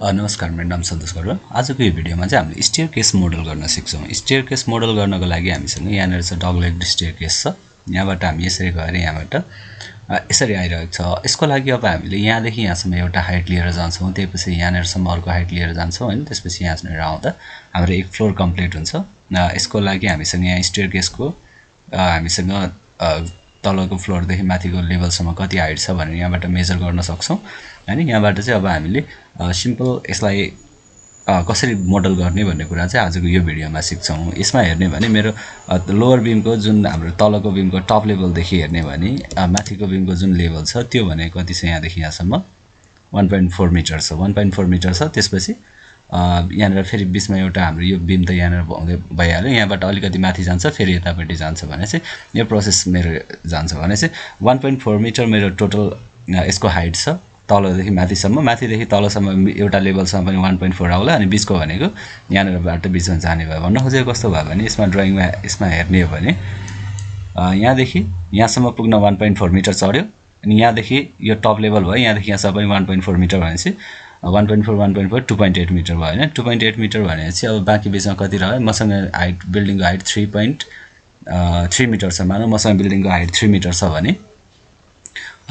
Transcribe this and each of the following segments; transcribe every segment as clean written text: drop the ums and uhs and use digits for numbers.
नमस्कार, मेरो नाम सन्तोष गौरव। आजको यो भिडियोमा चाहिँ हामीले स्टेयरकेस मोडल गर्न सिक्छौँ। स्टेयरकेस मोडल गर्नको लागि हामीसँग यहाँनिर चाहिँ डगलेग स्टेयरकेस छ। यहाँबाट हामी यसरी गएर यहाँबाट यसरी आइरहेको छ। यसको लागि अब हामीले यहाँदेखि यहाँसम्म एउटा हाइट लिएर जान्छौँ, त्यसपछि यहाँनिरसम्म अर्को हाइट लिएर जान्छौँ हैन। त्यसपछि यहाँनिर आउँदा हाम्रो एक फ्लोर कम्प्लिट हुन्छ। यसको लागि हामीसँग यहाँ स्टेयरकेसको हामीसँग तलको फ्लोरदेखि माथिको लेभलसम्म कति हाइट छ भनेर यहाँबाट मेजर गर्न सक्छौँ हैन। यहाँबाट चाहिँ अब हामीले सिम्पल यसलाई कसरी मोडल गर्ने भन्ने कुरा चाहिँ आजको यो भिडियोमा सिक्छौँ। यसमा हेर्ने भने मेरो लोअर बीमको जुन हाम्रो तलको बीमको टप लेभलदेखि हेर्ने भने माथिको बीमको जुन लेभल छ त्यो भने कति छ, यहाँदेखि यहाँसम्म 1.4 मिटर छ। 1.4 मिटर छ। त्यसपछि यहाँनिर फेरि बिचमा एउटा हाम्रो यो बीम त यहाँनिर हुँदै भइहाल्यो। यहाँबाट अलिकति माथि जान्छ, फेरि यतापट्टि जान्छ भने चाहिँ यो प्रोसेस मेरो जान्छ भने चाहिँ 1.4 मिटर मेरो टोटल यसको हाइट छ। तलदेखि माथिसम्म, माथिदेखि तलसम्म एउटा लेभलसम्म पनि 1.4 आउला। अनि बिचको भनेको यहाँनिरबाट बिचमा जाने भयो। भन्न खोजेको कस्तो भयो भने यसमा ड्रइङमा यसमा हेर्ने हो भने यहाँदेखि यहाँसम्म पुग्न 1.4 मिटर चढ्यो। अनि यहाँदेखि यो टप लेभल भयो, यहाँदेखि यहाँसम्म पनि 1.4 मिटर भनेपछि 1.4 2.8 मिटर भयो हैन। 2.8 मिटर भनेपछि अब बाँकी बिचमा कति रह्यो? मसँग हाइट बिल्डिङको हाइट 3.3 मिटर छ। मानौँ मसँग बिल्डिङको हाइट 3 मिटर छ भने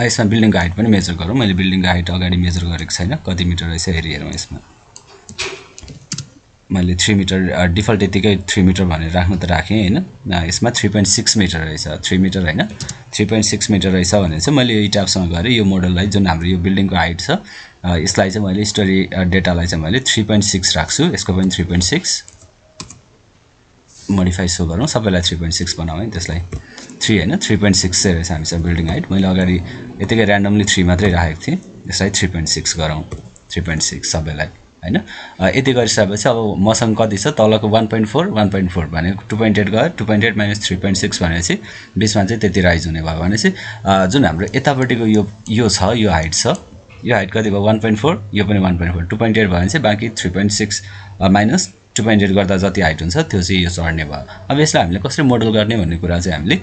यसमा बिल्डिङको हाइट पनि मेजर गरौँ। मैले बिल्डिङको हाइट अगाडि मेजर गरेको छैन, कति मिटर रहेछ हेरौँ। यसमा मैले 3 मिटर डिफल्ट यतिकै 3 मिटर भनेर राख्नु त राखेँ हैन। यसमा 3.6 मिटर रहेछ। 3 मिटर हैन, 3.6 मिटर रहेछ भने चाहिँ मैले यो ट्याबसँग गएर यो मोडललाई जुन हाम्रो यो बिल्डिङको हाइट छ यसलाई चाहिँ मैले स्टोरी डेटालाई चाहिँ मैले 3.6 राख्छु। यसको पनि 3.6 मोडिफाई सो गरौँ, सबैलाई 3.6 बनाऊ है। त्यसलाई 3 हैन 3.6 चाहिँ रहेछ हामीसँग बिल्डिङ हाइट। मैले अगाडि यतिकै र्यान्डमली 3 मात्रै राखेको थिएँ। यसलाई 3.6 गरौँ, 3.6 सबैलाई हैन। यति गरिसकेपछि अब मसँग कति छ? तलको 1.4 भनेको 2.8 गयो। 2.8 माइनस 3.6 भनेपछि बिचमा चाहिँ त्यति राइज हुने भयो भनेपछि जुन हाम्रो यतापट्टिको यो छ, यो हाइट छ, यो हाइट कति भयो? 1.4, यो पनि 1.4, 2.8 भयो भने चाहिँ बाँकी 3.6 माइनस 2.8 गर्दा जति हाइट हुन्छ त्यो चाहिँ यो चढ्ने भयो। अब यसलाई हामीले कसरी मोडल गर्ने भन्ने कुरा चाहिँ हामीले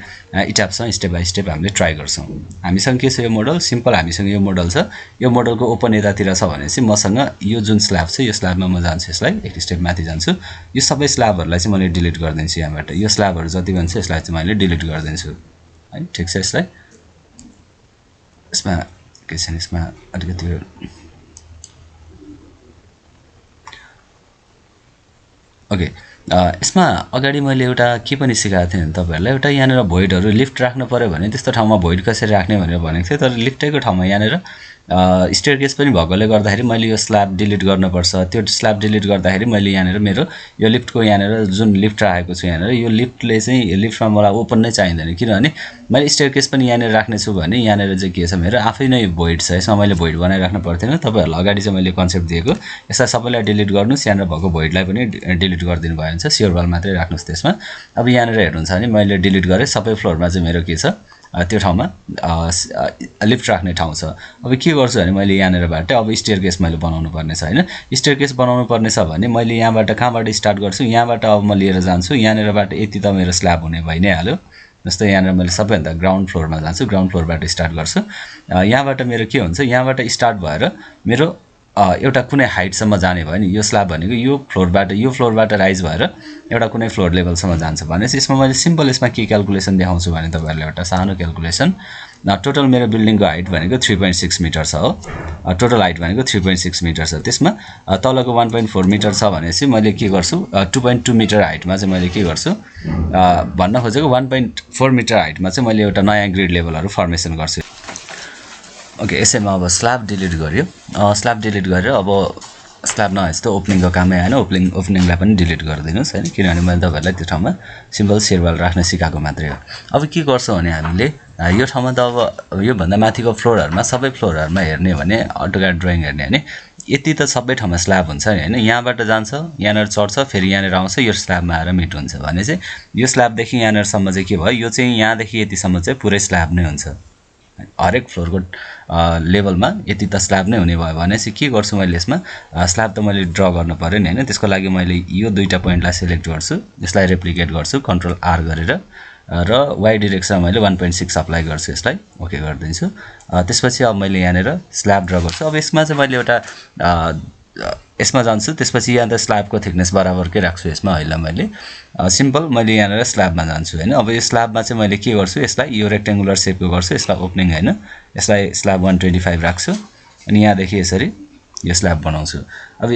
इट्यापसँग स्टेप बाई स्टेप हामीले ट्राई गर्छौँ। हामीसँग के छ? यो मोडल सिम्पल हामीसँग यो मोडल छ। यो मोडलको ओपन यतातिर छ भने चाहिँ मसँग यो जुन स्ल्याब छ यो स्ल्याबमा म जान्छु, यसलाई एक स्टेप माथि जान्छु। यो सबै स्ल्याबहरूलाई चाहिँ मैले डिलिट गरिदिन्छु। यहाँबाट यो स्ल्याबहरू जति भन्छ यसलाई चाहिँ मैले डिलिट गरिदिन्छु है। ठिक छ। यसमा के छ? यसमा अलिकति ओके। यसमा अगाडि मैले एउटा के पनि सिकाएको थिएँ तपाईहरुलाई। एउटा यहाँनिर भोइडहरु लिफ्ट राख्नु पर्यो भने त्यस्तो ठाउँमा भोइड कसरी राख्ने भनेर भनेको थिएँ। तर लिफ्टैको ठाउँमा यहाँनिर स्टेयरकेस पनि भएकोले गर्दाखेरि मैले यो स्ल्याब डिलिट गर्नुपर्छ। त्यो स्ल्याब डिलिट गर्दाखेरि मैले यहाँनिर मेरो यो लिफ्टको यहाँनिर जुन लिफ्ट राखेको छु यहाँनिर यो लिफ्टले चाहिँ लिफ्टमा मलाई ओपन नै चाहिँदैन। किनभने मैले स्टेयरकेस पनि यहाँनिर राख्ने छु भने यहाँनिर चाहिँ के छ मेरो आफै नै भोइड छ। यसमा मैले भोइड बनाइराख्नु पर्थेन। तपाईहरुलाई अगाडि चाहिँ मैले कन्सेप्ट दिएको यसलाई सबैलाई डिलिट गर्नुस्, यहाँनिर भएको भोइडलाई पनि डिलिट गरिदिनु भयो भने चाहिँ स्योर वाल मात्रै राख्नुस् त्यसमा। अब यहाँनिर हेर्नुहुन्छ भने मैले डिलिट गरेँ। सबै फ्लोरमा चाहिँ मेरो के छ? त्यो ठाउँमा लिफ्ट राख्ने ठाउँ छ। अब के गर्छु भने मैले यहाँनिरबाट अब स्टेयरकेस मैले बनाउनु पर्ने छ हैन। स्टेयरकेस बनाउनु पर्ने छ भने मैले यहाँबाट कहाँबाट स्टार्ट गर्छु? यहाँबाट अब म लिएर जान्छु। यहाँनिरबाट यति त मेरो स्ल्याब हुने भइ नै हाल्यो। जस्तै यहाँनिर मैले सबैभन्दा ग्राउन्ड फ्लोरमा जान्छु, ग्राउन्ड फ्लोरबाट स्टार्ट गर्छु। यहाँबाट मेरो के हुन्छ? यहाँबाट स्टार्ट भएर मेरो एउटा कुनै हाइटसम्म जाने भयो नि। यो स्ल्याब भनेको यो फ्लोरबाट राइज भएर एउटा कुनै फ्लोर लेभलसम्म जान्छ भनेपछि यसमा मैले सिम्पल यसमा के क्याल्कुलेसन देखाउँछु भने तपाईहरुलाई एउटा सानो क्याल्कुलेसन। टोटल मेरो बिल्डिङको हाइट भनेको 3.6 मिटर छ हो। टोटल हाइट भनेको 3.6 मिटर छ। त्यसमा तलको 1.4 मिटर छ भनेपछि मैले के गर्छु? 2.2 मिटर हाइटमा चाहिँ मैले के गर्छु? भन्न खोजेको 1.4 मिटर हाइटमा चाहिँ मैले एउटा नयाँ ग्रिड लेभलहरु फर्मेसन गर्छु। ओके। यसैमा अब स्ल्याब डिलिट गर्यो। स्ल्याब डिलिट गरेर अब स्ल्याब नभए जस्तो ओपनिङको कामै हैन। ओपनिङलाई पनि डिलिट गरिदिनुस् हैन। किनभने मैले तपाईहरुलाई त्यो ठाउँमा सिम्पल सेयरवाल राख्न सिकाएको मात्रै हो। अब के गर्छौं भने हामीले यो ठाउँमा त अब यो भन्दा माथिको फ्लोरहरुमा सबै फ्लोरहरुमा हेर्ने भने अटोक्याड ड्रइङ हेर्ने भने यति त सबै ठाउँमा स्ल्याब हुन्छ नि हैन। यहाँबाट जान्छ, यहाँनिर चढ्छ, फेरि यहाँनिर आउँछ, यो स्ल्याबमा आएर मिट हुन्छ भने चाहिँ यो स्ल्याबदेखि यहाँनिरसम्म चाहिँ के भयो? यो चाहिँ यहाँदेखि यतिसम्म चाहिँ पुरै स्ल्याब नै हुन्छ। हरेक फ्लोरको लेभलमा यति त स्ल्याब नै हुने भयो भने चाहिँ के गर्छु मैले यसमा स्ल्याब त मैले ड्र गर्न पर्यो नि हैन। त्यसको लागि मैले यो दुईटा पोइन्टलाई सिलेक्ट गर्छु, यसलाई रेप्लिकेट गर्छु कन्ट्रोल आर गरेर र वाइ डाइरेक्सनमा मैले 1.6 अप्लाई गर्छु। यसलाई ओके गरिदिन्छु। त्यसपछि अब मैले यहाँनिर स्ल्याब ड्र गर्छु। अब यसमा चाहिँ मैले एउटा यसमा जान्छु त्यसपछि यहाँ त स्ल्याबको थिकनेस बराबरकै राख्छु यसमा हैन मैले सिम्पल मैले यहाँ स्ल्याबमा जान्छु हैन अब यो स्ल्याबमा चाहिँ मैले के गर्छु यसलाई यो रेक्टेंगुलर शेपको गर्छु यसलाई ओपनिङ हैन यसलाई स्ल्याब 125 राख्छु अनि यहाँ देखि यसरी यो स्ल्याब बनाउँछु अब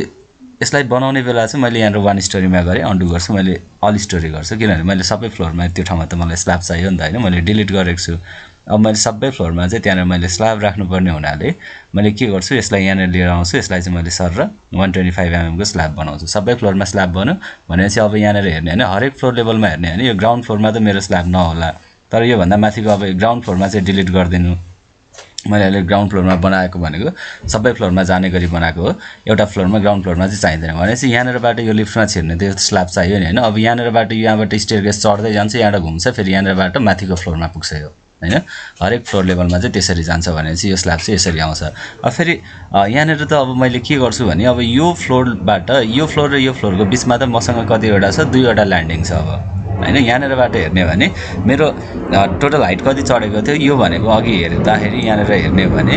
यसलाई बनाउने बेला चाहिँ मैले यहाँ 1 स्टोरीमा गरे अन्डु गर्छु मैले अल स्टोरी गर्छु किनभने मैले सबै फ्लोरमा त्यो ठाउँमा त मलाई स्ल्याब चाहियो नि त हैन मैले डिलिट गरेको छु अब मैले सबै फ्लोरमा चाहिँ त्यहाँ मैले स्ल्याब राख्नुपर्ने हुनाले मैले के गर्छु यसलाई यहाँ लिएर आउँछु यसलाई चाहिँ मैले सर र 125 mm को स्ल्याब बनाउँछु सबै फ्लोरमा स्ल्याब बन्यो भनेपछि अब यहाँ हेर्ने हैन हरेक फ्लोर लेभलमा हेर्ने हैन यो ग्राउन्ड फ्लोरमा त मेरो स्ल्याब नहोला तर यो भन्दा माथिको अब ग्राउन्ड फ्लोरमा चाहिँ डिलिट गर्दिनु मैले अहिले ग्राउन्ड फ्लोरमा बनाएको भनेको सबै फ्लोरमा जाने गरी बनाएको हो एउटा फ्लोरमा ग्राउन्ड फ्लोरमा चाहिँ चाहिदैन भनेपछि यहाँबाट यो लिफ्टमा छिर्ने त्यो स्ल्याब चाहियो नि हैन अब यहाँबाट यहाँबाट स्टेयरकेस चढ्दै जान्छ यहाँबाट घुम्छ फेरि यहाँबाट माथिको फ्लोरमा पुग्छ यो हैन हरेक फ्लोर लेभलमा चाहिँ त्यसरी जान्छ भनेपछि यो स्ल्याब चाहिँ यसरी आउँछ अब फेरि यहाँनेर त अब मैले के गर्छु भने अब यो फ्लोरबाट यो फ्लोर र यो फ्लोरको बीचमा त मसँग कतिवटा छ दुईवटा ल्यान्डिङ छ अब हैन यहाँनेरबाट हेर्ने भने मेरो टोटल हाइट कति चढेको थियो यो भनेको अघि हेर्दाखेरि यहाँनेर हेर्ने भने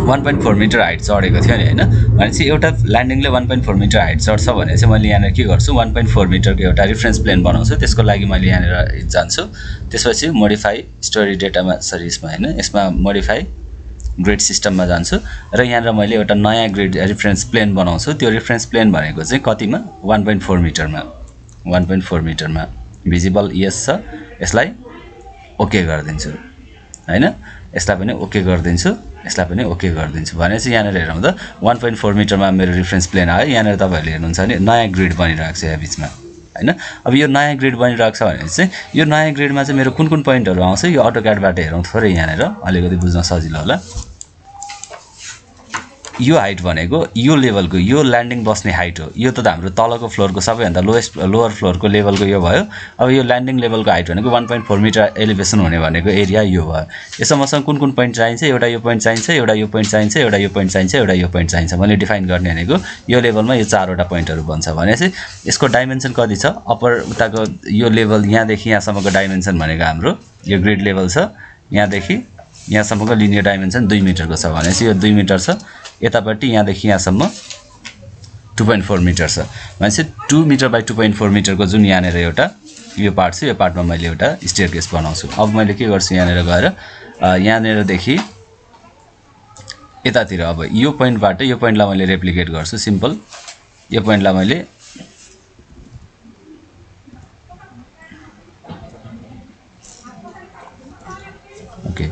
1.4 मिटर हाइट चढेको थियो नि हैन भनेपछि एउटा ल्यान्डिङले 1.4 मिटर हाइट चढ्छ भने चाहिँ मैले यहाँ के गर्छु 1.4 मिटरको एउटा रेफरेन्स प्लेन बनाउँछु त्यसको लागि मैले यहाँ जान्छु त्यसपछि मोडिफाई स्टोरी डेटामा सरी यसमा हैन यसमा मोडिफाई ग्रिड सिस्टममा जान्छु र यहाँ मैले एउटा नयाँ ग्रिड रेफरेन्स प्लेन बनाउँछु त्यो रेफरेन्स प्लेन भनेको चाहिँ कतिमा 1.4 मिटरमा 1.4 मिटरमा भिजिबल यस छ यसलाई ओके गर्दिन्छु हैन यसलाई पनि ओके गर्दिन्छु यसलाई पनि ओके गर्दिन्छु भनेपछि यहाँ हेरौँ त 1.4 मिटरमा मेरो रेफरेन्स प्लेन आयो यहाँ तपाईहरुले हेर्नुहुन्छ भने नयाँ ग्रिड बनिरहेको छ यहाँ बीचमा हैन अब यो नयाँ ग्रिड बनिरहेको छ भने चाहिँ यो नयाँ ग्रिडमा चाहिँ मेरो कुन कुन पोइन्टहरु आउँछ यो अटोक्याडबाट हेरौँ थोरै यहाँ अलिकति बुझ्न सजिलो होला यो हाइट भनेको यो लेभलको यो ल्यान्डिङ बस्ने हाइट हो यो त हाम्रो तलको फ्लोरको सबैभन्दा लोअर फ्लोरको लेभलको यो भयो अब यो ल्यान्डिङ लेभलको हाइट भनेको 1.4 मिटर एलिभेसन हुने भनेको एरिया यो भयो यसमा मसँग कुन कुन पोइन्ट चाहिन्छ एउटा यो पोइन्ट चाहिन्छ एउटा यो पोइन्ट चाहिन्छ एउटा यो पोइन्ट चाहिन्छ एउटा यो पोइन्ट चाहिन्छ मैले डिफाइन गर्ने भनेको यो लेभलमा यो चारवटा पोइन्टहरु बन्छ भनेपछि यसको डाइमेन्सन कति छ अप्पर उताको यो लेभल यहाँ देखि यहाँसम्मको डाइमेन्सन भनेको हाम्रो यो ग्रिड लेभल छ यहाँ देखि यहाँसम्मको लिनियर डाइमेन्सन 2 मिटरको छ भनेपछि यो 2 मिटर छ यतापट्टि यहाँ देखि यहाँसम्म 2.4 मिटर छ भनेपछि 2 मिटर बाइ 2.4 मिटरको जुन यहाँनेर एउटा यो पार्ट छ यो पार्टमा मैले एउटा स्टेयरकेस बनाउँछु अब मैले के गर्छु यहाँनेर गएर यहाँनेर देखि यतातिर अब यो पोइन्टबाट यो पोइन्टलाई मैले रेप्लिकेट गर्छु सिम्पल यो पोइन्टलाई मैले ओके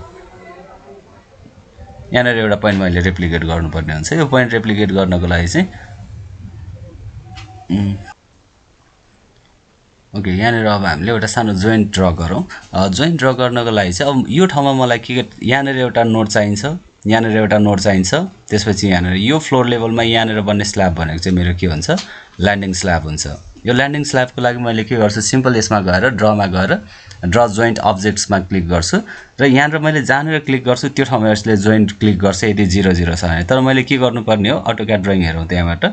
यहाँ एउटा पोइन्ट मैले रेप्लिकेट गर्नुपर्ने हुन्छ यो पोइन्ट रेप्लिकेट गर्नको लागि चाहिँ ओके यहाँ अब हामीले एउटा सानो जोइन्ट ड्रा गरौँ जोइन्ट ड्रा गर्नको लागि चाहिँ अब यो ठाउँमा मलाई के यहाँ एउटा नोड चाहिन्छ यहाँ एउटा नोड चाहिन्छ त्यसपछि यहाँ यो फ्लोर लेभलमा यहाँ बन्ने स्ल्याब भनेको चाहिँ मेरो के हुन्छ ल्यान्डिङ स्ल्याब हुन्छ यो ल्यान्डिङ स्ल्याबको लागि मैले के गर्छु सिम्पल यसमा गएर ड्रामा गएर ड्रा जोइन्ट अब्जेक्ट्समा क्लिक गर्छु र यहाँ मैले जहाँनेर क्लिक गर्छु त्यो ठाउँमा यसले जोइन्ट क्लिक गर्छ यदि 0 0 छ भने तर मैले के गर्नुपर्ने हो अटोक्याड ड्रइङ हेरौँ त्यहाँबाट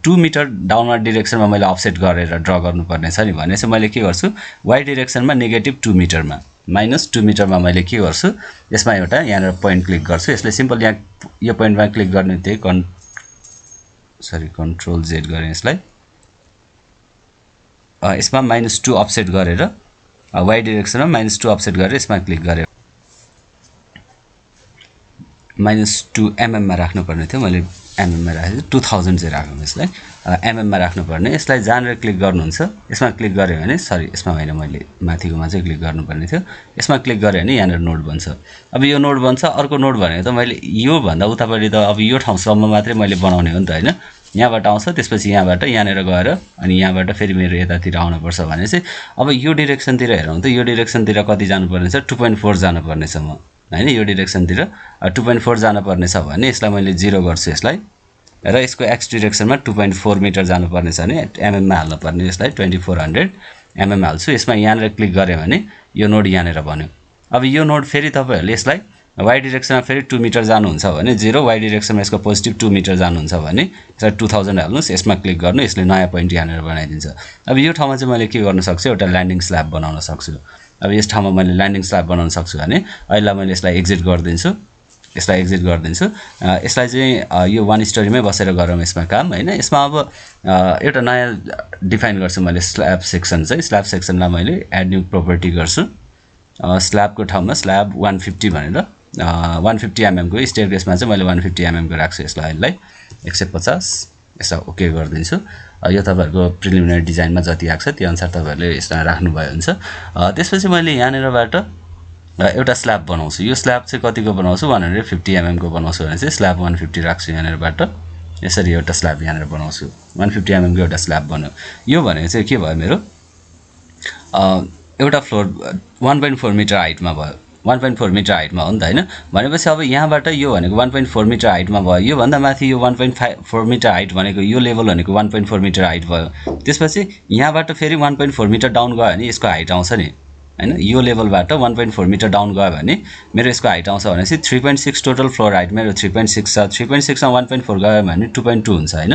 2 मिटर डाउनवर्ड डाइरेक्सनमा मैले अफसेट गरेर ड्रा गर्नुपर्ने छ नि भनेपछि मैले के गर्छु वाइ डाइरेक्सनमा -2 मिटरमा -2 मिटरमा मैले के गर्छु यसमा एउटा यहाँ पोइन्ट क्लिक गर्छु यसले सिम्पल यहाँ यो पोइन्टमा क्लिक गर्ने त्यही कन्ट्रोल Z गरेँ यसलाई यसमा -2 अफसेट गरेर वाइ डाइरेक्सनमा -2 अफसेट गरेर यसमा क्लिक गरे -2 mm मा राख्नुपर्ने थियो मैले mm मा राखेँ 2000 चाहिँ राखौँ यसलाई mm मा राख्नुपर्ने यसलाई जहाँनेर क्लिक गर्नुहुन्छ यसमा क्लिक गरे भने सरी यसमा हैन मैले माथिकोमा चाहिँ क्लिक गर्नुपर्ने थियो यसमा क्लिक गरे भने यहाँनेर नोड बन्छ अब यो नोड बन्छ अर्को नोड भनेको त मैले यो भन्दा उतापट्टि त अब यो ठाउँसम्म मात्रै मैले बनाउने हो नि त हैन यहाँबाट आउँछ त्यसपछि यहाँबाट यहाँनेर गएर अनि यहाँबाट फेरि मेरो यतातिर आउनु पर्छ भने चाहिँ अब यो डाइरेक्सनतिर हेरौँ त यो डाइरेक्सनतिर कति जानुपर्ने छ 2.4 जानुपर्ने छ म हैन यो डाइरेक्सनतिर 2.4 जानुपर्ने छ भने यसलाई मैले 0 गर्छु यसलाई र यसको x डाइरेक्सनमा 2.4 मिटर जानुपर्ने छ भने mm मा हाल्नु पर्ने यसलाई 2400 mm हाल्छु यसमा यहाँनेर क्लिक गरे भने यो नोड यहाँनेर बन्यो अब यो नोड फेरि तपाईहरुले यसलाई y डाइरेक्सनमा फेरि 2 मिटर जानुहुन्छ भने 0 y डाइरेक्सनमा यसको पोजिटिभ 2 मिटर जानुहुन्छ भने यसलाई 2000 हाल्नुस् यसमा क्लिक गर्नु यसले नयाँ पोइन्ट यहाँनेर बनाइदिन्छ अब यो ठाउँमा चाहिँ मैले के गर्न सक्छु एउटा ल्यान्डिङ स्ल्याब बनाउन सक्छु अब यस ठाउँमा मैले ल्यान्डिङ स्ल्याब बनाउन सक्छु भने अहिले मैले यसलाई एक्जिट गर्दिन्छु यसलाई एक्जिट गरिदिन्छु यसलाई चाहिँ यो 1 स्टोरीमै बसेर गरौँ यसमा काम हैन यसमा अब एउटा नयाँ डिफाइन गर्छु मैले स्ल्याब सेक्सन चाहिँ स्ल्याब सेक्सनलाई मैले एड न्यू प्रोपर्टी गर्छु स्ल्याबको ठाउँमा स्ल्याब 150 भनेर 150 mm को स्टेयरकेसमा चाहिँ मैले 150 mm को राख्छु यसलाई 150 यसलाई ओके गरिदिन्छु यो तपाईहरुको प्रिलिमिनरी डिजाइनमा जति आछ त्यो अनुसार तपाईहरुले यसलाई राख्नु भयो हुन्छ त्यसपछि मैले यहाँनेरबाट एउटा स्ल्याब बनाउँछु यो स्ल्याब चाहिँ कतिको बनाउँछु 150 mm को बनाउँछु भने चाहिँ स्ल्याब 150 राख्छु यहाँनेरबाट यसरी एउटा स्ल्याब यहाँनेर बनाउँछु 150 mm को एउटा स्ल्याब बन्यो यो भनेको चाहिँ के भयो मेरो एउटा फ्लोर 1.4 मिटर हाइटमा भयो 1.4 मिटर हाइटमा हो नि त हैन भनेपछि अब यहाँबाट यो भनेको 1.4 मिटर हाइटमा भयो यो भन्दा माथि यो 1.4 मिटर हाइट भनेको यो लेभल भनेको 1.4 मिटर हाइट भयो त्यसपछि यहाँबाट फेरि 1.4 मिटर डाउन गयो भने यसको हाइट आउँछ नि हैन यो लेभलबाट 1.4 मिटर डाउन गयो भने मेरो यसको हाइट आउँछ भनेपछि 3.6 टोटल फ्लोर हाइट मेरो 3.6 छ 3.6 मा 1.4 गयो भने 2.2 हुन्छ हैन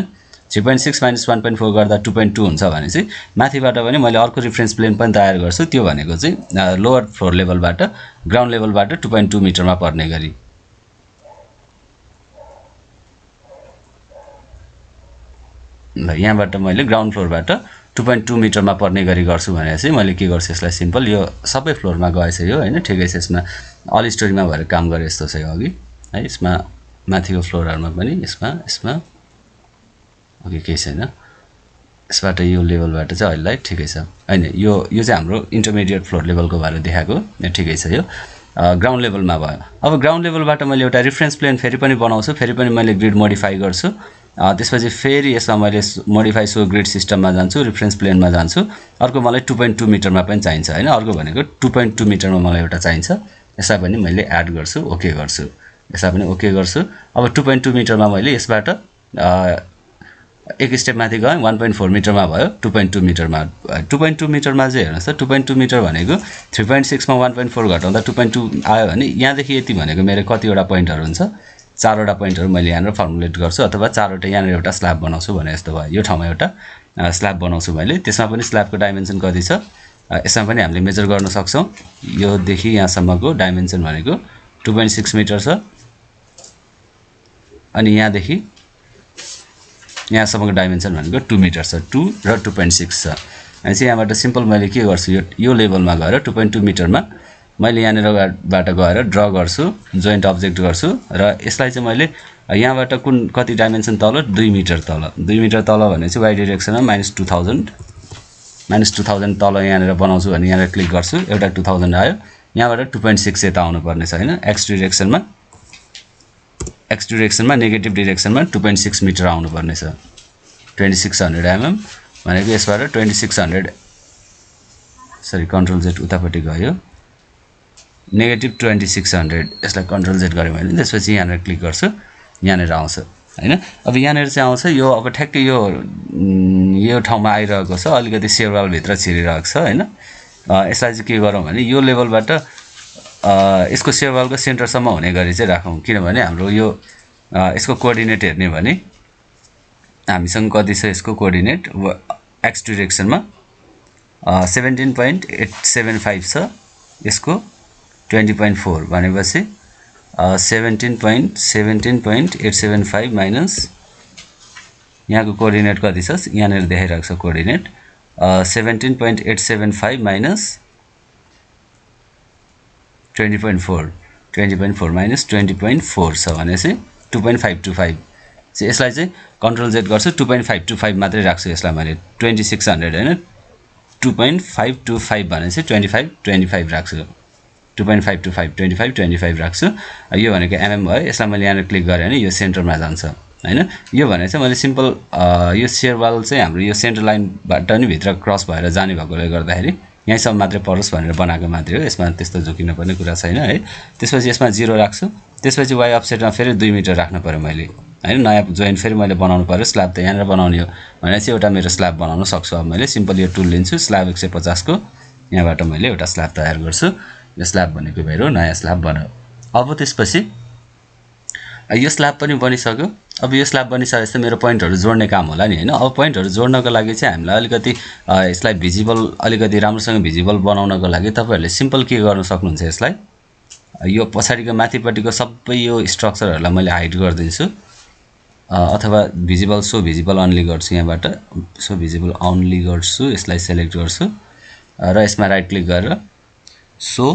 3.6 minus 1.4 गर्दा 2.2 हुन्छ भने चाहिँ माथिबाट पनि मैले अर्को रेफरेन्स प्लेन पनि तयार गर्छु त्यो भनेको चाहिँ लोअर फ्लोर लेभलबाट ग्राउन्ड लेभलबाट 2.2 मिटरमा पर्ने गरी ल यहाँबाट मैले ग्राउन्ड फ्लोरबाट 2.2 मिटरमा पर्ने गरी गर्छु भने चाहिँ मैले के गर्छु यसलाई सिम्पल यो सबै फ्लोरमा गएछ यो हैन ठिकै छ यसमा अल स्टोरीमा भएर काम गरे जस्तो छ अघि है यसमा माथिको फ्लोरहरुमा पनि यसमा ओके केही छैन यसबाट यो लेभलबाट चाहिँ अहिले ठिकै छ हैन यो चाहिँ हाम्रो इन्टरमिडिएट फ्लोर लेभलको भएर देखाएको ठिकै छ यो ग्राउन्ड लेभलमा भयो अब ग्राउन्ड लेभलबाट मैले एउटा रेफरेन्स प्लेन फेरि पनि बनाउँछु फेरि पनि मैले ग्रिड मोडिफाई गर्छु त्यसपछि फेरि यसमा मैले मोडिफाई सो ग्रिड सिस्टममा जान्छु रेफरेन्स प्लेनमा जान्छु अर्को मलाई 2.2 मिटरमा पनि चाहिन्छ हैन अर्को भनेको 2.2 मिटरमा मलाई एउटा चाहिन्छ यसलाई पनि मैले एड गर्छु ओके गर्छु यसलाई पनि ओके गर्छु अब 2.2 मिटरमा मैले यसबाट एक स्टेप माथि गए 1.4 मिटरमा भयो 2.2 मिटरमा 2.2 मिटरमा चाहिँ हेर्नुस् त 2.2 मिटर भनेको 3.6 मा 1.4 घटाउँदा 2.2 आयो भने यहाँदेखि यति भनेको मेरो कतिवटा पोइन्टहरु हुन्छ चारवटा पोइन्टहरु मैले यहाँबाट फर्मुलेट गर्छु अथवा चारवटा यहाँबाट एउटा स्ल्याब बनाउँछु भने जस्तो भयो यो ठाउँमा एउटा स्ल्याब बनाउँछु मैले त्यसमा पनि स्ल्याबको डाइमेन्सन कति छ यसमा पनि हामीले मेजर गर्न सक्छौं यो देखि यहाँसम्मको डाइमेन्सन भनेको 2.6 मिटर छ अनि यहाँदेखि यहाँसम्मको डाइमेन्सन भनेको 2 मिटर छ 2 र 2.6 छ अनि चाहिँ यहाँबाट सिम्पल मैले के गर्छु यो लेभलमा गएर 2.2 मिटरमा मैले यहाँनेरबाट गएर ड्रा गर्छु जोइन्ट अब्जेक्ट गर्छु र यसलाई चाहिँ मैले यहाँबाट कुन कति डाइमेन्सन तल 2 मिटर तल भने चाहिँ y डाइरेक्सनमा -2000 तल यहाँनेर बनाउँछु भने यहाँनेर क्लिक गर्छु एउटा 2000 आयो यहाँबाट 2.6 यता आउनु पर्ने छ हैन x डाइरेक्सनमा नेगेटिभ डाइरेक्सनमा 2.6 मिटर आउनु पर्ने छ 2600 mm भनेको यसबाट 2600 सरी कन्ट्रोल जेड उतापट्टि गयो नेगेटिभ 2600 यसलाई कन्ट्रोल जेड गरे मैले त्यसपछि यहाँनेर क्लिक गर्छु यहाँनेर आउँछ हैन अब यहाँनेर चाहिँ आउँछ यो अब ठ्याक्कै यो ठाउँमा आइरहेको छ अलिकति सेयरवाल भित्र छिरिरहेको छ हैन यसलाई चाहिँ के गरौँ भने यो लेभलबाट यसको सेयरवालको सेन्टरसम्म हुने गरी चाहिँ राखौं किनभने हाम्रो यो यसको कोअर्डिनेट हेर्ने भने हामीसँग कति छ यसको कोअर्डिनेट x डाइरेक्सनमा 17.875 छ यसको 20.4 भनेपछि 17.875 माइनस यहाँको कोअर्डिनेट कति छ यहाँनेर देखाइरहेको छ कोअर्डिनेट 17.875 माइनस 20.4 माइनस 20.4 छ भनेपछि 2.525 चाहिँ यसलाई चाहिँ कन्ट्रोल जेड गर्छु 2.525 मात्रै राख्छु यसलाई मैले 2600 हैन 2.525 भनेपछि 25 राख्छु 2.525 राख्छु यो भनेको mm भयो यसलाई मैले यहाँ क्लिक गरे भने यो सेन्टरमा जान्छ हैन यो भने चाहिँ मैले सिम्पल यो सेयरवाल चाहिँ हाम्रो यो सेन्टर लाइनबाट नि भित्र क्रस भएर जाने भएकोले गर्दाखेरि यहीँसम्म मात्रै परोस् भनेर बनाएको मात्रै हो यसमा त्यस्तो झुकिन पर्ने कुरा छैन है त्यसपछि यसमा 0 राख्छु त्यसपछि y अफसेटमा फेरि 2 मिटर राख्नु पर्यो मैले हैन नयाँ जोइन्ट फेरि मैले बनाउनु पर्यो स्ल्याब त यहाँनेर बनाउने हो भने चाहिँ एउटा मेरो स्ल्याब बनाउन सक्छु अब मैले सिम्पल यो टुल लिन्छु स्ल्याब 150 को यहाँबाट मैले एउटा स्ल्याब तयार गर्छु यो स्ल्याब भनेको मेरो नयाँ स्ल्याब बन्यो अब त्यसपछि यो स्ल्याब पनि बनिसक्यो अब यो स्ल्याब बनिसकेपछि मेरो पोइन्टहरु जोड्ने काम होला नि हैन अब पोइन्टहरु जोड्नको लागि चाहिँ हामीलाई अलिकति यसलाई भिजिबल अलिकति राम्रोसँग भिजिबल बनाउनको लागि तपाईहरुले सिम्पल के गर्न सक्नुहुन्छ यसलाई यो पछाडीको माथिपट्टिको सबै यो स्ट्रक्चरहरुलाई मैले हाइड गर्दिन्छु अथवा भिजिबल सो भिजिबल अनली गर्छु यहाँबाट सो भिजिबल अनली गर्छु यसलाई सिलेक्ट गर्छु र यसमा राइट क्लिक गरेर सो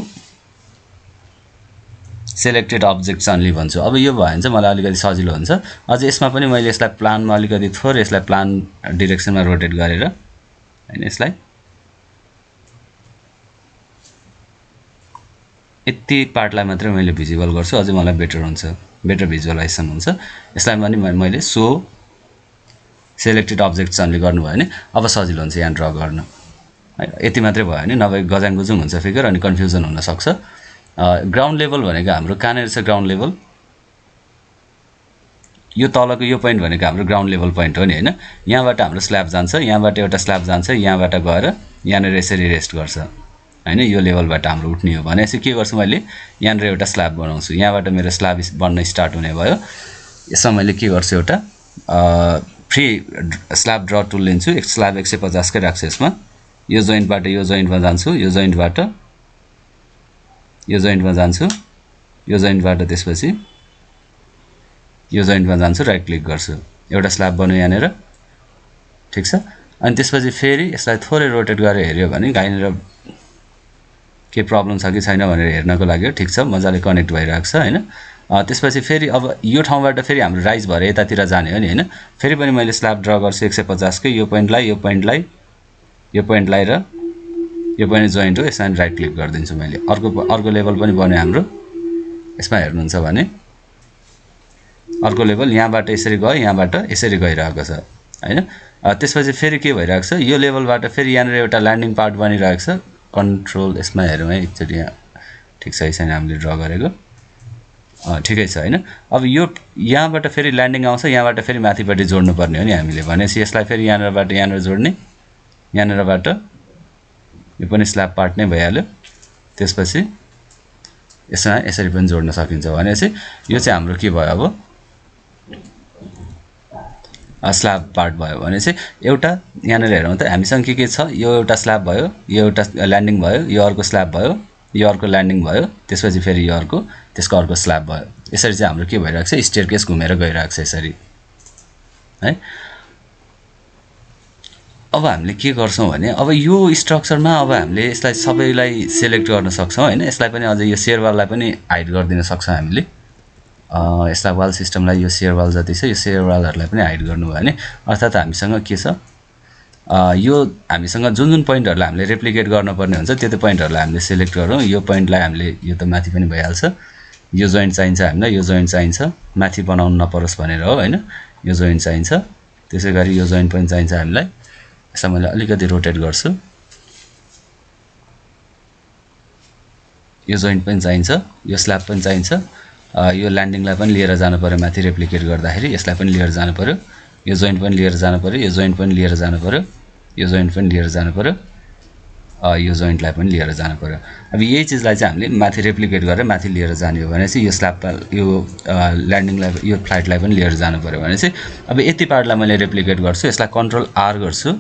सेलेक्टेड अब्जेक्ट्स अनली भन्छु अब यो भयो भने चाहिँ मलाई अलिकति सजिलो हुन्छ अझ यसमा पनि मैले यसलाई प्लानमा अलिकति थोरै यसलाई प्लान डाइरेक्सनमा रोटेट गरेर हैन यसलाई यति पार्टलाई मात्र मैले भिजिबल गर्छु अझै मलाई बेटर हुन्छ बेटर भिजुअलाइजेसन हुन्छ यसलाई पनि मैले सो सेलेक्टेड अब्जेक्ट्स अनली गर्नु भयो भने अब सजिलो हुन्छ यहाँ ड्रा गर्न यति मात्रै भयो भने नभए गजाङगुजुङ हुन्छ फिगर अनि कन्फ्युजन हुन सक्छ ग्राउन्ड लेभल भनेको हाम्रो कहाँनेर छ ग्राउन्ड लेभल यो तलको यो पोइन्ट भनेको हाम्रो ग्राउन्ड लेभल पोइन्ट हो नि हैन यहाँबाट हाम्रो स्ल्याब जान्छ यहाँबाट एउटा स्ल्याब जान्छ यहाँबाट गएर यहाँनेर यसरी रेस्ट गर्छ हैन यो लेभलबाट हाम्रो उठ्ने हो भनेपछि के गर्छु मैले यहाँनेर एउटा स्ल्याब बनाउँछु यहाँबाट मेरो स्ल्याब बन्न स्टार्ट हुने भयो यसमा मैले के गर्छु एउटा फ्री स्ल्याब ड्र टुल लिन्छु एक स्ल्याब 150 कै राख्छु यसमा यो जोइन्टबाट यो जोइन्टमा जान्छु यो जोइन्टबाट यो जोइन्टमा जान्छु यो जोइन्टबाट त्यसपछि यो जोइन्टमा जान्छु राइट क्लिक गर्छु एउटा स्ल्याब बन्यो यहाँनेर ठीक छ अनि त्यसपछि फेरि यसलाई थोरै रोटेट गरेर हेर्यो भने गाइनेर के प्रब्लम छ कि छैन भनेर हेर्नको लागि ठीक छ मजाले कनेक्ट भइराख्छ हैन त्यसपछि फेरि अब यो ठाउँबाट फेरि हाम्रो राइज भएर यतातिर जाने हो नि हैन फेरि पनि मैले स्ल्याब ड्र गर्छु 150 कै यो पोइन्टलाई र यो पनि जोइन्ट हो यसमा राइट क्लिक गर्दिन्छु मैले अर्को लेभल पनि बन्यो हाम्रो यसमा हेर्नुहुन्छ भने अर्को लेभल यहाँबाट यसरी गयो यहाँबाट यसरी गइरहेको छ हैन त्यसपछि फेरि के भइरहेको छ यो लेभलबाट फेरि यहाँनेर एउटा ल्यान्डिङ पार्ट बनिरहेको छ कन्ट्रोल यसमा हेरौँ है एकचोटी यहाँ ठीक छ यसरी हामीले ड्र गरेको ठिकै छ हैन अब यो यहाँबाट फेरि ल्यान्डिङ आउँछ यहाँबाट फेरि माथिपट्टि जोड्नु पर्ने हो नि हामीले भनेपछि यसलाई फेरि यहाँनेरबाट यहाँनेर जोड्ने यहाँनेरबाट यो पनि स्ल्याब पार्ट नै भइहाल्यो त्यसपछि यसमा यसरी पनि जोड्न सकिन्छ भनेपछि यो चाहिँ हाम्रो के भयो अब स्ल्याब पार्ट भयो भने चाहिँ एउटा यहाँनेर हेरौँ त हामीसँग के छ यो एउटा स्ल्याब भयो यो एउटा ल्यान्डिङ भयो यो अर्को स्ल्याब भयो यो अर्को ल्यान्डिङ भयो त्यसपछि फेरि यो अर्को त्यसको अर्को स्ल्याब भयो यसरी चाहिँ हाम्रो के भइरहेको छ स्टेयरकेस घुमेर गइरहेको छ यसरी है अब हामीले के गर्छौं भने अब यो स्ट्रक्चरमा अब हामीले यसलाई सबैलाई सिलेक्ट गर्न सक्छौं हैन यसलाई पनि अझै यो शेयर वाललाई पनि हाइड गरिदिन सक्छौं हामीले यसलाई वाल सिस्टमलाई यो शेयर वाल जति छ यो शेयर वालहरुलाई पनि हाइड गर्नु भयो भने अर्थात हामीसँग के छ यो हामीसँग जुन जुन पोइन्टहरुलाई हामीले रेप्लिकेट गर्न पर्ने हुन्छ त्यो पोइन्टहरुलाई हामीले सिलेक्ट गरौँ यो पोइन्टलाई हामीले यो त माथि पनि भइहाल्छ यो जोइन्ट चाहिन्छ हामीलाई यो जोइन्ट चाहिन्छ माथि बनाउन नपरोस् भनेर हो हैन यो जोइन्ट चाहिन्छ त्यसैगरी यो जोइन्ट पनि चाहिन्छ हामीलाई यसलाई मैले अलिकति रोटेट गर्छु यो जोइन्ट पनि चाहिन्छ यो स्ल्याब पनि चाहिन्छ यो ल्यान्डिङलाई पनि लिएर जानु पर्यो माथि रेप्लिकेट गर्दाखेरि यसलाई पनि लिएर जानु पर्यो यो जोइन्ट पनि लिएर जानु पर्यो यो जोइन्ट पनि लिएर जानु पर्यो यो जोइन्ट पनि लिएर जानु पर्यो यो जोइन्टलाई पनि लिएर जानु पर्यो अब यही चीजलाई चाहिँ हामीले माथि रेप्लिकेट गरेर माथि लिएर जाने हो भने चाहिँ यो स्ल्याब यो ल्यान्डिङलाई यो फ्लाइटलाई पनि लिएर जानु पर्यो भने चाहिँ अब यति पार्टलाई मैले रेप्लिकेट गर्छु यसलाई कन्ट्रोल आर गर्छु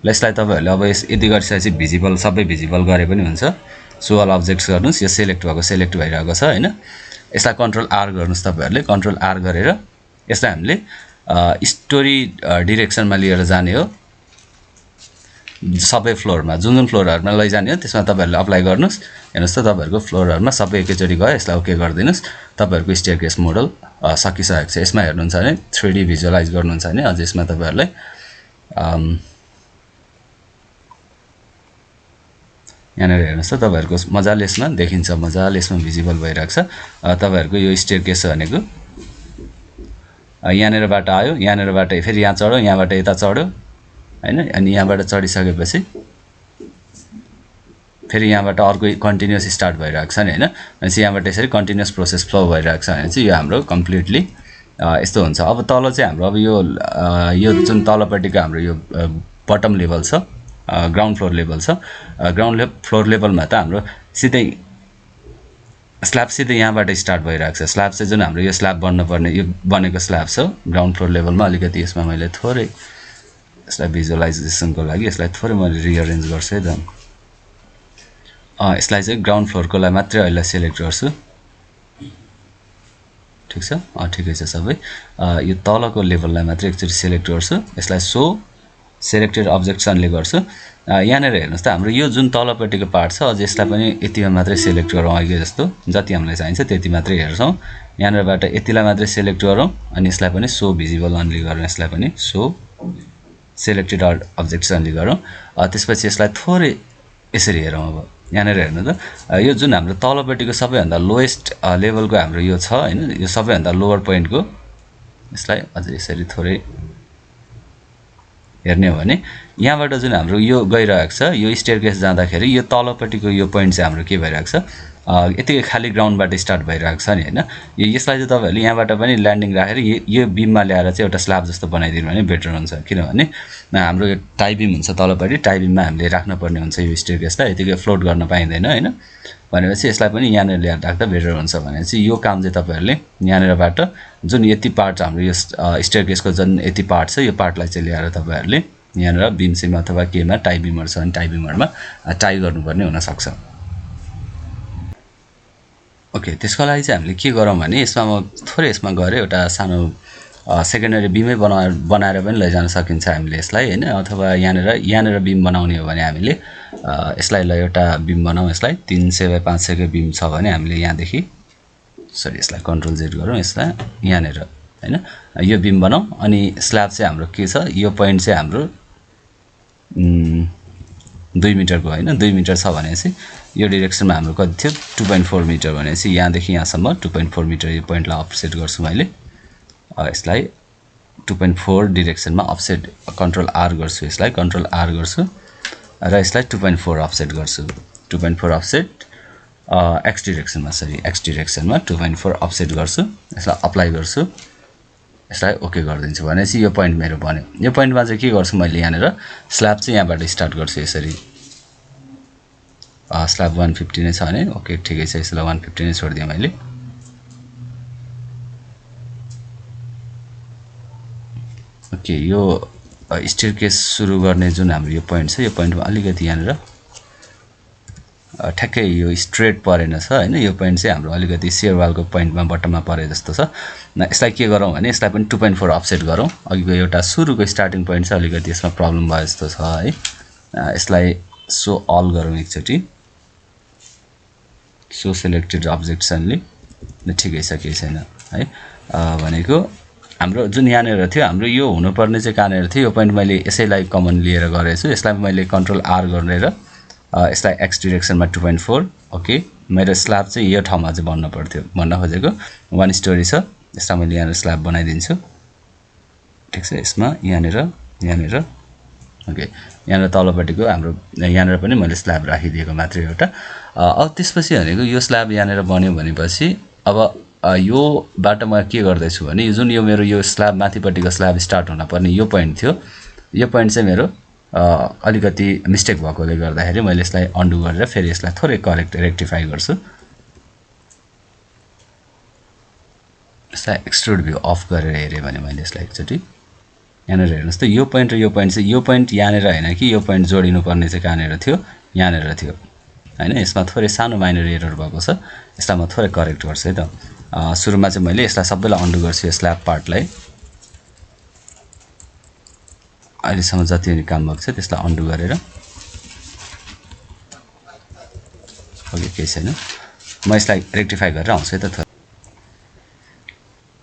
ल यसलाई तपाईहरुले अब यति गरिसकेपछि भिजिबल सबै भिजिबल गरे पनि हुन्छ सो अल अब्जेक्ट्स गर्नुस् यो सिलेक्ट भएको सिलेक्ट भइरहेको छ हैन यसलाई कन्ट्रोल आर गर्नुस् तपाईहरुले कन्ट्रोल आर गरेर यसलाई हामीले स्टोरी डाइरेक्सनमा लिएर जाने हो सबै फ्लोरमा जुन जुन फ्लोरहरुमा लैजाने हो त्यसमा तपाईहरुले अप्लाई गर्नुस् हेर्नुस् त तपाईहरुको फ्लोरहरुमा सबै एकैचोटी गयो यसलाई ओके गर्दिनुस् तपाईहरुको स्टेयरकेस मोडल सकिसकेको छ यसमा हेर्नुहुन्छ भने 3D भिजुअलाइज गर्नुहुन्छ भने अझ यसमा तपाईहरुले यहाँ हेर्नुस् त तपाईहरुको मजाले यसमा देखिन्छ मजाले यसमा भिजिबल भइराख्छ तपाईहरुको यो स्टेयरकेस भनेको यहाँनेरबाट आयो यहाँनेरबाट फेरि यहाँ चढ्यो यहाँबाट यता चढ्यो हैन अनि यहाँबाट चढिसकेपछि फेरि यहाँबाट अर्को कन्टिन्युअस स्टार्ट भइराख्छ नि हैन अनि यहाँबाट यसरी कन्टिन्युअस प्रोसेस फ्लो भइराख्छ भने चाहिँ यो हाम्रो कम्प्लिटली यस्तो हुन्छ अब तल चाहिँ हाम्रो अब यो जुन तलपट्टिको हाम्रो यो बटम लेभल छ ग्राउन्ड फ्लोर लेभल छ ग्राउन्ड फ्लोर लेभलमा त हाम्रो सिधै स्ल्याब सिधै यहाँबाट स्टार्ट भइराख्छ स्ल्याब चाहिँ जुन हाम्रो यो स्ल्याब बन्न पर्ने यो बनेको स्ल्याब छ ग्राउन्ड फ्लोर लेभलमा अलिकति यसमा मैले थोरै यसलाई भिजुअलाइजेसनको लागि यसलाई थोरै मैले रिअरेन्ज गर्छु है त यसलाई चाहिँ ग्राउन्ड फ्लोरकोलाई मात्रै अहिले सिलेक्ट गर्छु ठीक छ ठिकै छ सबै यो तलको लेभललाई मात्रै एकचोटी सिलेक्ट गर्छु यसलाई सो सेलेक्टेड अब्जेक्ट्स अनले गर्छु यहाँनेर हेर्नुस् त हाम्रो यो जुन तलपट्टिको पार्ट छ अझ यसलाई पनि यतिमा मात्रै सिलेक्ट गरौँ अहिले जस्तो जति हामीलाई चाहिन्छ त्यति मात्रै हेर्छौँ यहाँनेरबाट यतिलाई मात्रै सिलेक्ट गरौँ अनि यसलाई पनि सो भिजिबल अनले गरौँ यसलाई पनि सो सेलेक्टेड अब्जेक्ट्स अनले गरौँ त्यसपछि यसलाई थोरै यसरी हेरौँ अब यहाँनेर हेर्नु त यो जुन हाम्रो तलपट्टिको सबैभन्दा लोएस्ट लेभलको हाम्रो यो छ हैन यो सबैभन्दा लोवर पोइन्टको यसलाई अझ यसरी थोरै हेर्ने हो भने यहाँबाट जुन हाम्रो यो गइरहेको छ यो स्टेयरकेस जाँदाखेरि यो तलपट्टिको यो पोइन्ट चाहिँ हाम्रो के भइरहेको छ यतिकै खाली ग्राउन्डबाट स्टार्ट भइरहेको छ नि हैन यसलाई चाहिँ तपाईहरुले यहाँबाट पनि ल्यान्डिङ राखेर यो बीममा ल्याएर चाहिँ एउटा स्ल्याब जस्तो बनाइदिनु भने बेटर हुन्छ किनभने हाम्रो यो टाइ बीम हुन्छ तलपट्टि टाइ बीममा हामीले राख्न पर्ने हुन्छ यो स्टेयरकेसलाई यतिकै फ्लोट गर्न पाइँदैन हैन भनेपछि यसलाई पनि यहाँनेर ल्याएर राख्दा बेटर हुन्छ भनेपछि यो काम चाहिँ तपाईहरुले यहाँनेरबाट जुन यति पार्ट हाम्रो यो स्टेयरकेसको जुन यति पार्ट छ यो पार्टलाई चाहिँ ल्याएर तपाईहरुले यहाँनेर बीम सिम अथवा केमा टाइ बीमहरु छ भने टाइ बीमहरुमा टाइ गर्नुपर्ने हुन सक्छ ओके त्यसको लागि चाहिँ हामीले के गरौँ भने यसमा म थोरै यसमा गरे एउटा सानो सेकेन्डरी बीमै बनाएर पनि लैजान सकिन्छ हामीले यसलाई हैन अथवा यहाँनेर बीम बनाउने हो भने हामीले यसलाई ल एउटा बीम बनाऊ यसलाई 300 बाइ 500 को बीम छ भने हामीले यहाँदेखि सरी यसलाई कन्ट्रोल जेड गरौँ यसलाई यहाँनेर हैन यो बीम बनाऊ अनि स्ल्याब चाहिँ हाम्रो के छ यो पोइन्ट चाहिँ हाम्रो 2 मिटरको हैन 2 मिटर छ भनेपछि यो डाइरेक्सनमा हाम्रो कति थियो 2.4 मिटर भनेपछि यहाँदेखि यहाँसम्म 2.4 मिटर यो पोइन्टलाई अफसेट गर्छु मैले यसलाई 2.4 डाइरेक्सनमा अफसेट कन्ट्रोल आर गर्छु यसलाई कन्ट्रोल आर गर्छु र यसलाई 2.4 अफसेट गर्छु 2.4 अफसेट एक्स डाइरेक्सनमा 2.4 अफसेट गर्छु यसलाई अप्लाई गर्छु यसलाई ओके गरिदिन्छु भनेपछि यो पोइन्ट मेरो बन्यो यो पोइन्टमा चाहिँ के गर्छु मैले यहाँनेर स्ल्याब चाहिँ यहाँबाट स्टार्ट गर्छु यसरी स्ल्याब 150 नै छ भने ओके ठिकै छ यसलाई 150 नै छोड्दिए मैले ओके यो स्टेयरकेस सुरु गर्ने जुन हाम्रो यो पोइन्ट छ यो पोइन्टमा अलिकति यहाँनेर ठ्याक्कै यो स्ट्रेट परेन छ हैन यो पोइन्ट चाहिँ हाम्रो अलिकति शेयर वालको पोइन्टमा बटममा परे जस्तो छ यसलाई के गरौँ भने यसलाई पनि 2.4 अफसेट गरौँ अघिको एउटा सुरुको स्टार्टिङ पोइन्ट छ अलिकति यसमा प्रब्लम भयो जस्तो छ है यसलाई सो अल गरौँ एकचोटी सो सेलेक्टेड अब्जेक्ट्सनले ठिकै छ केही छैन है भनेको हाम्रो जुन यहाँनेर थियो हाम्रो यो हुनुपर्ने चाहिँ कहाँनेर थियो यो पोइन्ट मैले यसैलाई कमन लिएर गरेको छु यसलाई मैले कन्ट्रोल आर गरेर यसलाई एक्स डाइरेक्सनमा 2.4 ओके मेरो स्ल्याब चाहिँ यो ठाउँमा चाहिँ बन्न पर्थ्यो भन्न खोजेको 1 स्टोरी छ यसलाई मैले यहाँ स्ल्याब बनाइदिन्छु ठीक छ यसमा यहाँनेर ओके यहाँ तलपट्टिको हाम्रो यहाँनेर पनि मैले स्ल्याब राखिदिएको मात्रै एउटा अब त्यसपछि भनेको यो स्ल्याब यहाँनेर बन्यो भनेपछि अब यो बाट म के गर्दै छु भने जुन यो मेरो यो स्ल्याब माथिपट्टिको स्ल्याब स्टार्ट हुन पर्ने यो पोइन्ट थियो यो पोइन्ट चाहिँ मेरो अलिकति मिस्टेक भएकोले गर्दाखेरि मैले यसलाई अन्डु गरेर फेरि यसलाई थोरै करेक्ट रेक्टिफाई गर्छु यसलाई एक्सट्रुड भ्यू अफ गरेर हेरे भने मैले यसलाई एकचोटी यहाँनेर हेर्नुस् त यो पोइन्ट र यो पोइन्ट चाहिँ यो पोइन्ट यहाँनेर हैन कि यो पोइन्ट जोडिनु पर्ने चाहिँ कहाँनेर थियो यहाँनेर थियो हैन यसमा थोरै सानो माइनर एरर भएको छ यसलाई म थोरै करेक्ट गर्छु है त सुरुमा चाहिँ मैले यसलाई सबैलाई अन्डु गर्छु यो स्ल्याब पार्टलाई अहिलेसम्म जति पनि काम भएको छ त्यसलाई अन्डु गरेर ओके केही छैन म यसलाई रेक्टिफाई गरेर आउँछु है त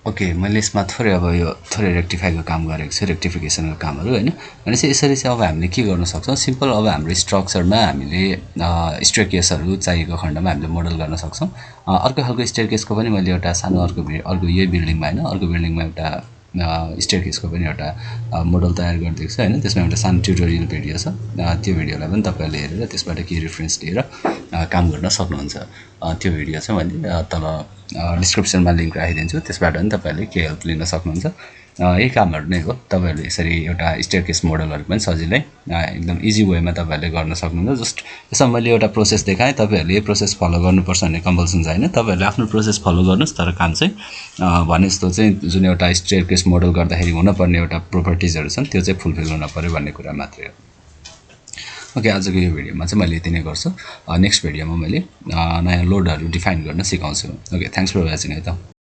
ओके मैले यसमा थोरै अब यो थोरै रेक्टिफाईको काम गरेको छु रेक्टिफिकेसनको कामहरु हैन भनेपछि यसरी चाहिँ अब हामीले के गर्न सक्छौं सिम्पल अब हाम्रो स्ट्रक्चरमा हामीले स्टेयरकेसहरु चाहिएको खण्डमा हामीले मोडल गर्न सक्छौं अर्को खालको स्टेयरकेसको पनि मैले एउटा सानो अर्को यही बिल्डिङमा हैन अर्को बिल्डिङमा एउटा स्टेयरकेसको पनि एउटा मोडल तयार गरिदिएको छु हैन त्यसमा एउटा सानो ट्युटोरियल भिडियो छ त्यो भिडियोलाई पनि तपाईहरुले हेरेर त्यसबाट के रेफरेन्स लिएर काम गर्न सक्नुहुन्छ त्यो भिडियो चाहिँ मैले तल डिस्क्रिप्सनमा लिंक राखिदिन्छु त्यसबाट पनि तपाईहरुले के हेल्प लिन सक्नुहुन्छ यही कामहरु नै हो तपाईहरुले यसरी एउटा स्टेयरकेस मोडलहरु पनि सजिलै एकदम इजी वेमा तपाईहरुले गर्न सक्नुहुन्छ जस्ट यसमा मैले एउटा प्रोसेस देखाएँ तपाईहरुले यो प्रोसेस फलो गर्नुपर्छ भन्ने कम्पल्सन छैन तपाईहरुले आफ्नो प्रोसेस फलो गर्नुस् तर काम चाहिँ भने जस्तो चाहिँ जुन एउटा स्टेयरकेस मोडल गर्दाखेरि हुन पर्ने एउटा प्रोपर्टिजहरु छन् त्यो चाहिँ फुलफिल हुन पर्यो भन्ने कुरा मात्रै हो ओके, आजको यो भिडियोमा चाहिँ मैले यति नै गर्छु। नेक्स्ट भिडियोमा मैले नयाँ लोडहरू डिफाइन गर्न सिकाउँछु। ओके, थ्याङ्क्स फर वाचिङ है त।